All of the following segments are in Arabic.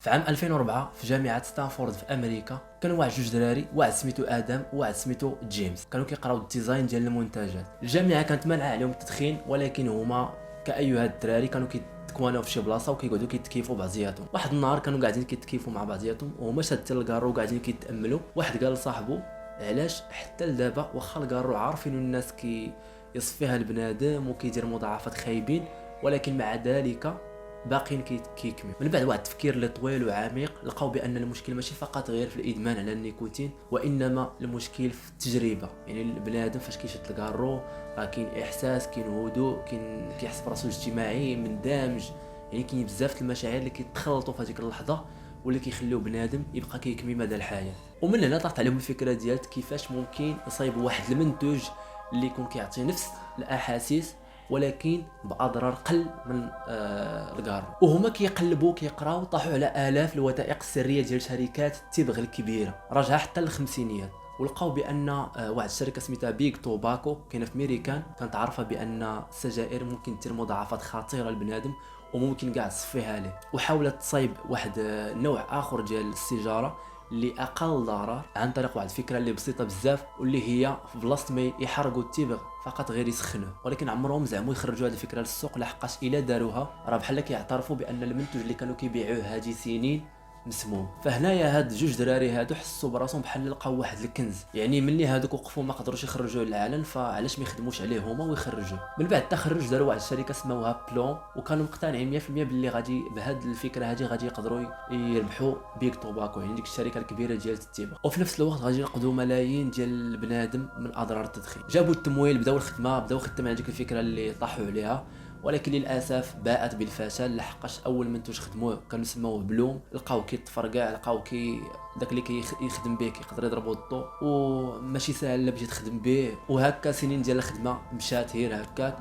في عام 2004 في جامعة ستانفورد في امريكا كانوا واحد جوج دراري، واحد سميتو ادم وواحد سميتو جيمس، كانوا كيقراو الديزاين ديال المنتجات. الجامعه كانت مانعه عليهم التدخين، ولكن هما كاي هاد الدراري كانوا كيتكواناو في شي بلاصه وكيقعدوا كيتكيفوا بعضياتهم. واحد النهار كانوا قاعدين كيتكيفوا مع بعضياتهم وهما شادين الكارو وقاعدين كيتاملوا. واحد قال لصاحبو علاش حتى لدابا واخا الكارو عارفين الناس يصفيها البنادم وكيدير مضاعفات خايبين، ولكن مع ذلك باقين كيكميو. من بعد واحد التفكير اللي طويل وعميق لقاو بان المشكل ماشي فقط غير في الادمان على النيكوتين، وانما المشكل في التجربه. يعني البنادم فاش كيشد الكارو راه كاين احساس، كاين هدوء، كيحس براسو اجتماعي مندمج. يعني كاين بزاف المشاعر اللي كيتخلطوا في هذيك اللحظه واللي كيخليو بنادم يبقى كيكمي مدى الحياه. ومن هنا طرحت عليهم الفكره ديال كيفاش ممكن يصايبوا واحد المنتوج اللي يكون كيعطي نفس الاحاسيس ولكن باضرار قل من الكارو. وهما كيقلبوا كيقراو طاحوا على الاف الوثائق السريه ديال شركات التبغ الكبيره راجعه حتى للخمسينيات، ولقاو بان واحد الشركه سميتها بيغ توباكو كاينه في ميريكان كانت عارفه بان السجائر ممكن دير مضاعفات خطيره للبنادم وممكن كاع تصفيها ليه، وحاولت تصايب واحد نوع اخر ديال السيجاره اللي اقل ضرر عن طريق واحد الفكره اللي بسيطه بزاف، واللي هي في بلاصه ما يحرقوا التبغ فقط غير يسخنوه. ولكن عمرهم زعموا يخرجوا هذه الفكره للسوق، لحقاش الا داروها راه بحال كيعترفوا بان المنتوج اللي كانوا كيبيعوه هذه سنين مسموم. فهنايا هاد جوج دراري هادو حسوا براسهم بحال لقاو واحد الكنز. يعني ملي هادوك وقفوا ما قدروش يخرجوه للعلن، فعلاش ما يخدموش عليه هما ويخرجوه. من بعد التخرج داروا واحد الشركه سموها بلوم، وكانوا مقتنعين 100% باللي غادي بهاد الفكره هادي غادي يقدروا يربحوا بيغ توباكو، يعني ديك الشركه الكبيره ديال التبغ، وفي نفس الوقت غادي ينقذوا ملايين ديال البنادم من اضرار التدخين. جابوا التمويل، بداو الخدمه، بداو خدموا على ديك الفكره اللي طاحوا عليها، ولكن للاسف باءت بالفشل. لحقاش اول منتوج خدموه كانوا سموه بلوم، لقاو كيتفرقع، لقاو داك اللي كيخدم به كيقدر يضربوا الضوء وماشي ساهل لا باش تخدم به. وهكا سنين ديال الخدمه مشات غير هكاك،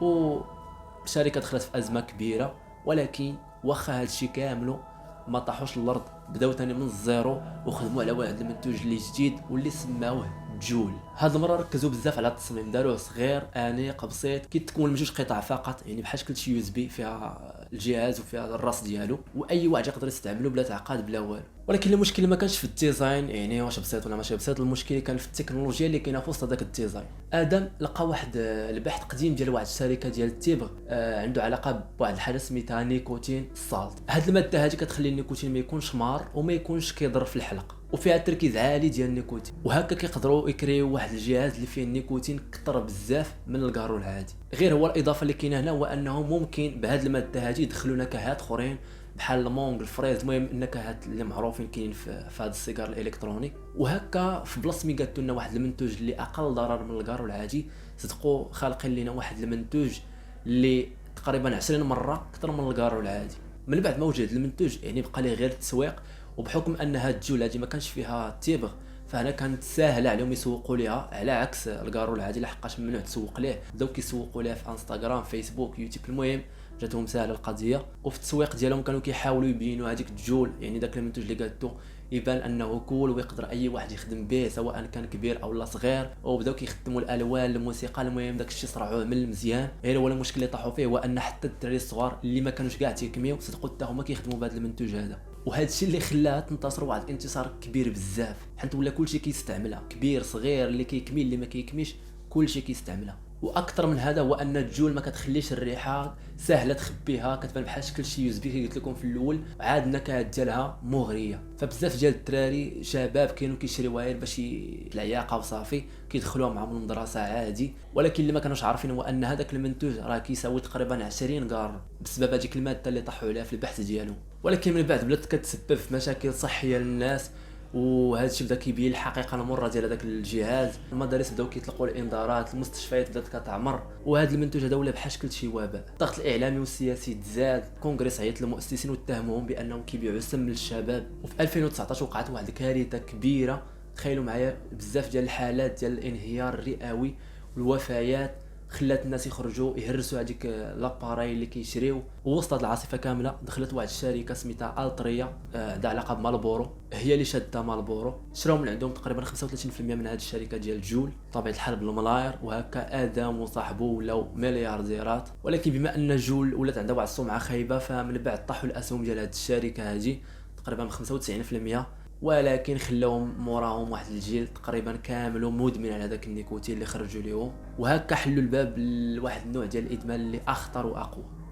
والشركه دخلت في ازمه كبيره. ولكن واخا هادشي كاملو ما طاحوش الارض، بداو ثاني من الزيرو وخدموا على واحد المنتوج اللي جديد واللي سماوه جول. هاد المره ركزوا بزاف على التصميم، داروه صغير انيق بسيط، كيتكون من جوج قطع فقط، يعني بحال شكل شي يو اس بي فيها الجهاز وفيها الراس ديالو، واي واحد يقدر يستعمله بلا تعقاد بلا والو. ولكن المشكل ما كانش في الديزاين، يعني واش بسيط ولا ماشي بسيط، المشكل كان في التكنولوجيا اللي كاينه في وسط هذاك الديزاين. ادم لقى واحد البحث قديم ديال واحد الشركه ديال التبغ عنده علاقه بواحد الحاجه سميتها نيكوتين سالت. هاد الماده هذه كتخلي النيكوتين ما يكونش مار وما يكونش كيضر في الحلق، وفيها تركيز عالي ديال النيكوتين، وهكا كيقدروا يكريو واحد الجهاز اللي فيه النيكوتين كثر بزاف من الكارو العادي. غير هو الاضافه اللي كاينه هنا هو انه ممكن بهاد الماده هذه يدخلوا نكهات اخرين بحال المونغ، الفريز، المهم النكهات اللي معروفين كاينين في هذا السيجار الالكتروني. وهكا في بلاصه مي قالوا لنا واحد المنتوج اللي اقل ضرر من الكارو العادي، صدقوا خالقين لنا واحد المنتوج اللي تقريبا 20 مره اكثر من الكارو العادي. من بعد ما وجد المنتوج يعني بقى ليه غير التسويق، وبحكم ان هاد الجول هادي ما كانش فيها تبغ فهنا كانت ساهله عليهم يسوقوا ليها، على عكس الكارو العادي لحقاش ممنوع تسوق ليه. بداو كيسوقوا ليه في انستغرام، فيسبوك، يوتيوب، المهم جاتهم ساهله القضيه. وفي التسويق ديالهم كانوا كيحاولوا يبينوا هذيك الجول، يعني داك المنتوج اللي قالته يبان انه كول ويقدر اي واحد يخدم به سواء كان كبير او لا صغير. وبداو كيخدموا الالوان، الموسيقى، المهم داك الشيء صرعوه من المزيان. غير هو المشكل اللي طاحوا فيه هو ان حتى الدراري الصغار اللي ما كانوش كاع تيكميو صدقوا حتى هما كيخدموا بهذا المنتوج هذا. وهذا الشيء اللي خلاها تنتصر واحد الانتصار كبير بزاف، حيت ولا كلشي كيستعملها، كبير صغير، اللي كيكمي اللي ما كيكميش كلشي كيستعملها. واكثر من هذا هو ان الجول ما كتخليش الريحه سهله تخبيها، كتبان بحال شكل شي يوز بي كي قلت لكم في الاول، عاد النكهات ديالها مغريه. فبزاف ديال الدراري شباب كانوا كيشريوها غير باش العياقه وصافي، كيدخلوها معهم المدرسه عادي. ولكن اللي ما كانوش عارفين هو ان هذاك المنتوج راه كيساوي تقريبا 20 كار بسبب هذيك الماده اللي طاحوا عليها في البحث ديالهم. ولكن من بعد بدات كتسبب في مشاكل صحيه للناس، وهذا الشيء بدا كيبين الحقيقه المره ديال هذاك الجهاز. المدارس بداو كيطلقوا الانذارات، المستشفيات بدات كتعمر، وهذا المنتوج هذا ولا بحال شكل شي وباء. الضغط الاعلامي والسياسي تزاد، كونغرس عيط للمؤسسين واتهموهم بانهم كيبيعوا سم للشباب. وفي 2019 وقعت واحد الكارثه كبيره، تخيلوا معايا بزاف ديال الحالات ديال الانهيار الرئوي والوفيات خلات الناس يخرجوا يهرسوا هذيك لاباري اللي كيشريو. ووسط هذه العاصفه كامله دخلت واحد الشركه سميتها التريا عندها علاقه بمالبورو، هي اللي شاده مالبورو، شراو من عندهم تقريبا 35% من هذه الشركه ديال جول، طبيعه الحال بالملاير. وهكا ادم وصاحبه ولاو مليارديرات. ولكن بما ان جول ولات عندها واحد السمعه خايبه، فمن بعد طاحوا الاسهم ديال هذه الشركه هذه، تقريبا 95%، ولكن خلاوهم موراهم واحد الجيل تقريبا كامل مدمن على هذاك النيكوتين اللي خرجوا ليه، وهكا حلوا الباب لواحد النوع ديال الادمان اللي اخطر واقوى.